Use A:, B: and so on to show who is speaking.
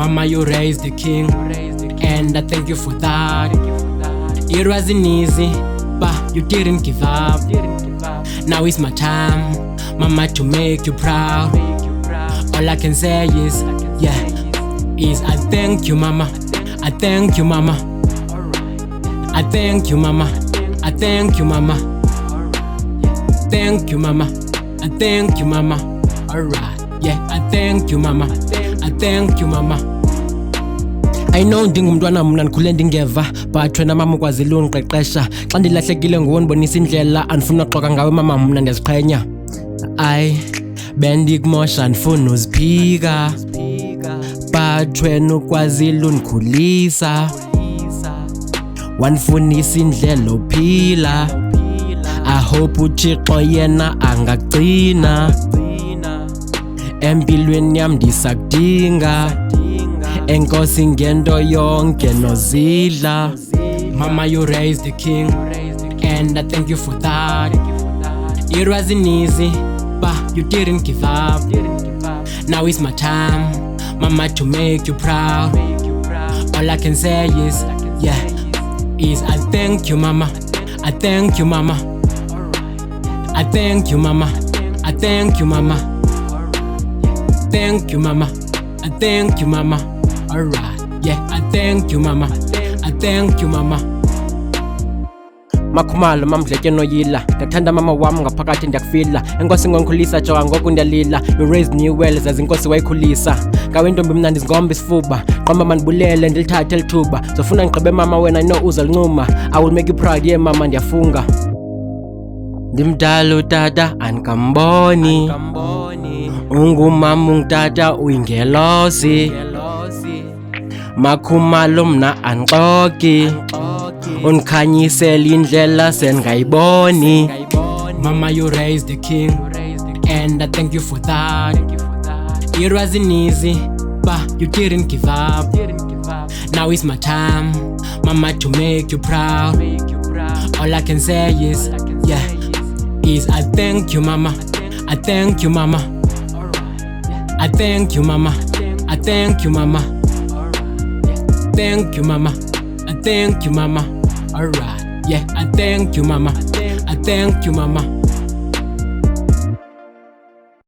A: Mama, you raised the king, and I thank you for that. It wasn't easy, but you didn't give up. Now it's my time, Mama, to make you proud. All I can say is, I thank you, Mama. I thank you, Mama. I thank you, Mama. I thank you, Mama. Thank you, Mama. I thank you, Mama. Alright, I thank you, Mama. I thank you, Mama. I know ndingumntwana mna ndikhule ndingeva, but wena mama ukwazile undiqeqesha. Xa ndilahlekile nguwe ndibonisa indlela, andifuna uxoka ngawe mama, mna ndiyaziqhenya. Bendikumosha ndifuna uziphika, but wena ukwazile undikhulisa. Wandifunisa indlela ophila, I hope uThixo yena angagcina. Empilweni yam ndisakudinga, enkosi ngento yonke nozidla. Mama, you raised the king, and I thank you for that. It wasn't easy, but you didn't give up. Now it's my time, Mama, to make you proud. All I can say is, I thank you, Mama. I thank you, Mama. I thank you, Mama. I thank you, Mama. Thank you, Mama. I thank you, Mama. Alright, I thank you, Mama. I thank you, Mama. Makhumalo mamdleke noyila, ndathanda mama wam ngaphakathi ndiyakufila. Enkosi ngonkhulisa jonga ngoku ndiyalila. You raised me well, zazi inkosi wayikhulisa. Ngawe ntombi mna ndizingomba isifuba, qomba mandibulele ndilithathe lithuba. Zofuna ndigqibe mama wena I know uzalincuma. I will make you proud, mama ndiyafunga. Ndimdala utata andikamboni, ungumama ungutata uyingelosi. Makhumalo mna andixoki, undikhanyisela indlela sendingayiboni. Mama, you raised the king, and I thank you for that. It wasn't easy, but you didn't give up. Now it's my time, Mama, to make you proud. All I can say is, I thank you, Mama. I thank you, Mama. I thank you, Mama. I thank you, Mama. Thank you, Mama. I thank you, Mama. Alright, I thank you, Mama. I thank you, Mama.